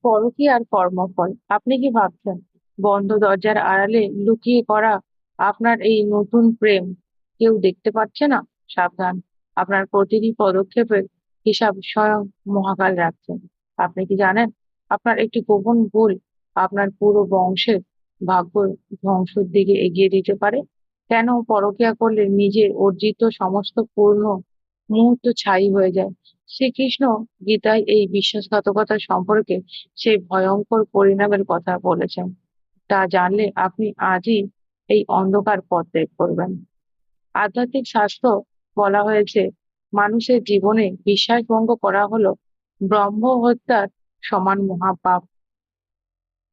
পরকীয়া আর কর্মফল। আপনি কি ভাবছেন বন্ধ দরজার আড়ালে লুকিয়ে করা আপনার এই নতুন প্রেম কেউ দেখতে পাচ্ছে না? সাবধান, আপনার প্রতিটি পদক্ষেপের হিসাব স্বয়ং মহাকাল রাখছেন। আপনি কি জানেন আপনার একটি গোপন ভুল আপনার পুরো বংশের ভাগ্য ধ্বংসের দিকে এগিয়ে দিতে পারে? কেন পরকীয়া করলে নিজের অর্জিত সমস্ত পূর্ণ মুহূর্ত ছাই হয়ে যায়? শ্রীকৃষ্ণ গীতায় এই বিশ্বাসঘাতকতা সম্পর্কে সেই ভয়ঙ্কর পরিণামের কথা বলেছেন। তা জানলে আপনি আজই এই অন্ধকার পথ ত্যাগ করবেন। আধ্যাত্মিক শাস্ত্র বলা হয়েছে মানুষের জীবনে বিশ্বাস ভঙ্গ করা হলো ব্রহ্ম হত্যার সমান মহাপাপ।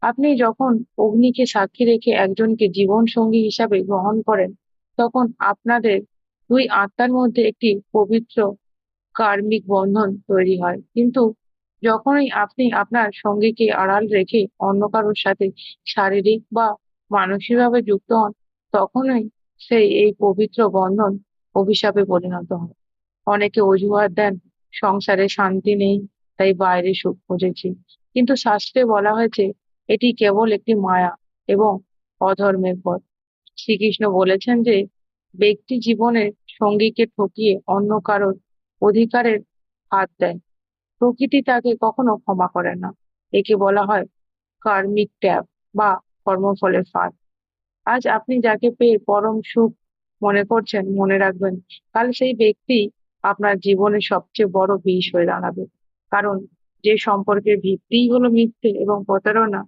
আপনি যখন অগ্নিকে সাক্ষী রেখে একজনকে জীবন সঙ্গী হিসাবে গ্রহণ করেন, তখন আপনাদের দুই আত্মার মধ্যে একটি পবিত্র কার্মিক বন্ধন তৈরি হয়। কিন্তু যখনই আপনি আপনার সঙ্গীকে আড়াল রেখে অন্য কারোর সাথে শারীরিক বা মানসিকভাবে যুক্ত হন, তখনই সেই এই পবিত্র বন্ধন অভিশাপে পরিণত হয়। অনেকে অজুহাত দেন, সংসারে শান্তি নেই, তাই বাইরে সুখ খুঁজেছি। কিন্তু শাস্ত্রে বলা হয়েছে এটি কেবল একটি মায়া এবং অধর্মের পথ। শ্রীকৃষ্ণ বলেছেন যে ব্যক্তি জীবনের সঙ্গীকে ঠকিয়ে অন্য কারোর অধিকারের হাত দেয়, প্রকৃতি তাকে কখনো ক্ষমা করে না। একে বলা হয় কার্মিক ট্যাপ বা কর্মফলের ফাঁদ। আজ আপনি যাকে পেয়ে পরম সুখ মনে করছেন, মনে রাখবেন কাল সেই ব্যক্তি আপনার জীবনে সবচেয়ে বড় বিষ হয়ে দাঁড়াবে। কারণ যে সম্পর্কের ভিত্তিই হলো মিথ্যে এবং প্রতারণা,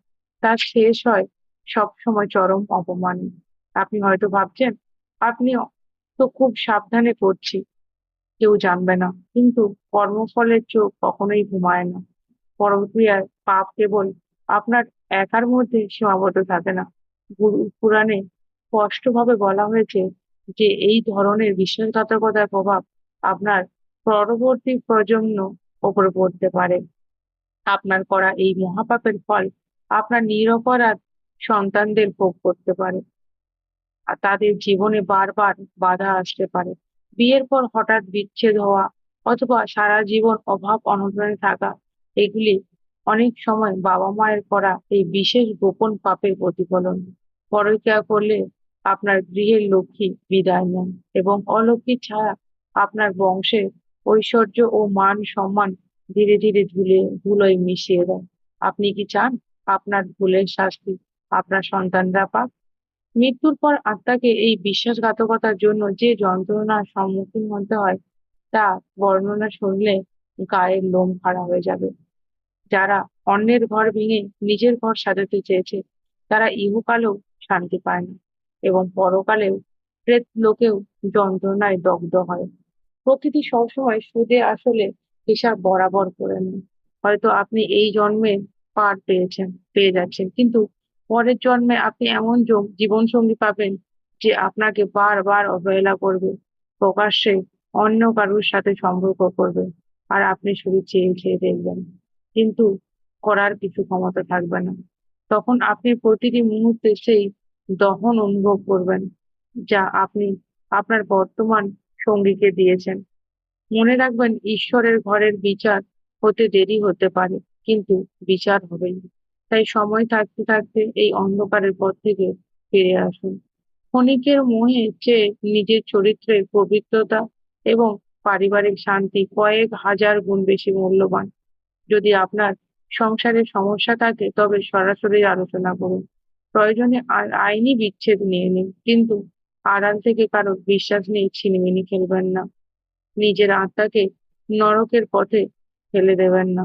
তার শেষ হয় সবসময় চরম অপমানে। আপনি হয়তো ভাবছেন আপনি তো খুব সাবধানে করছি, কেউ জানবে না। কিন্তু কর্মফলের চোখ কখনোই ঘুমায় না। পরক্রিয়ার পাপ কেবল আপনার একার মধ্যে সীমাবদ্ধ থাকে না। পুরাণে স্পষ্টভাবে বলা হয়েছে যে এই ধরনের বিশ্বাসঘাতকতার প্রভাব আপনার পরবর্তী প্রজন্ম ওপরে পড়তে পারে। আপনার করা এই মহাপাপের ফল আপনার নিরপরাধ সন্তানদের ভোগ করতে পারে। আর তাদের জীবনে বারবার বাধা আসতে পারে। বিয়ের পর হঠাৎ বিচ্ছেদ হওয়া অথবা সারা জীবন অভাব অনটনে থাকা, এগুলি অনেক সময় বাবা মায়ের করা এই বিশেষ গোপন পাপের প্রতিফলন। পরকীয়া করলে আপনার গৃহের লক্ষ্মী বিদায় নেন এবং অলৌকিক ছায়া আপনার বংশের ঐশ্বর্য ও মান সম্মান ধীরে ধীরে ধুলোয় মিশিয়ে দেয়। আপনি কি চান আপনার ভুলের শাস্তি আপনার সন্তানরা পাক? মৃত্যুর পর আত্মাকে এই বিশ্বাসঘাতকতার জন্য যে যন্ত্রণার সম্মুখীন হতে হয়, তা বর্ণনা শুনলে গায়ের লোম খাড়া হয়ে যাবে। যারা অন্যের ঘর ভেঙে নিজের ঘর সাজাতে চেয়েছে, তারা ইহকালেও শান্তি পায় না এবং পরকালেও প্রেত লোকেও যন্ত্রণায় দগ্ধ হয়। প্রকৃতি সবসময় সুদে আসলে হিসাব বরাবর করে নেয়। হয়তো আপনি এই জন্মে পার পেয়ে যাচ্ছেন, কিন্তু পরের জন্মে আপনি এমন জীবন সঙ্গী পাবেন যে আপনাকে বারবার অবহেলা করবে, প্রকাশ্যে অন্য কারোর সাথে সম্পর্ক করবে, আর আপনি শুধু চেয়ে চেয়ে দেখবেন, কিন্তু করার কিছু ক্ষমতা থাকবে না। তখন আপনি প্রতিটি মুহূর্তে সেই দহন অনুভব করবেন যা আপনি আপনার বর্তমান সঙ্গীকে দিয়েছেন। মনে রাখবেন ঈশ্বরের ঘরের বিচার হতে দেরি হতে পারে, কিন্তু বিচার হবেই। তাই সময় থাকতে থাকতে এই অন্ধকারের পথ থেকে ফিরে আসুন। ক্ষণিকের মোহে চেয়ে নিজের চরিত্রের পবিত্রতা এবং পারিবারিক শান্তি কয়েক হাজার গুণ বেশি মূল্যবান। যদি আপনার সংসারে সমস্যা থাকে তবে সরাসরি আলোচনা করুন। প্রয়োজনে আইনি বিচ্ছেদ নিয়ে নিন, কিন্তু আড়াল থেকে কারো বিশ্বাস নিয়ে ছিনিমিনি খেলবেন না। নিজের আত্মাকে নরকের পথে ফেলে দেবেন না।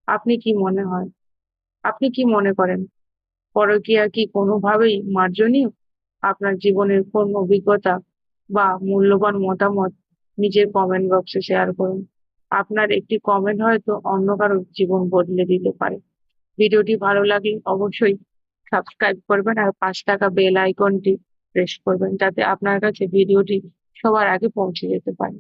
আপনি কি মনে হয় আপনি কি মনে করেন পরকীয়া কি কোনোভাবেই মার্জনীয়? আপনার জীবনের কোন অভিজ্ঞতা বা মূল্যবান মতামত নিজের কমেন্ট বক্সে শেয়ার করুন। আপনার একটি কমেন্ট হয়তো অন্য কারোর জীবন বদলে দিতে পারে। ভিডিওটি ভালো লাগলে অবশ্যই সাবস্ক্রাইব করবেন আর ৳৫ বেল আইকনটি প্রেস করবেন, যাতে আপনার কাছে ভিডিওটি সবার আগে পৌঁছে যেতে পারে।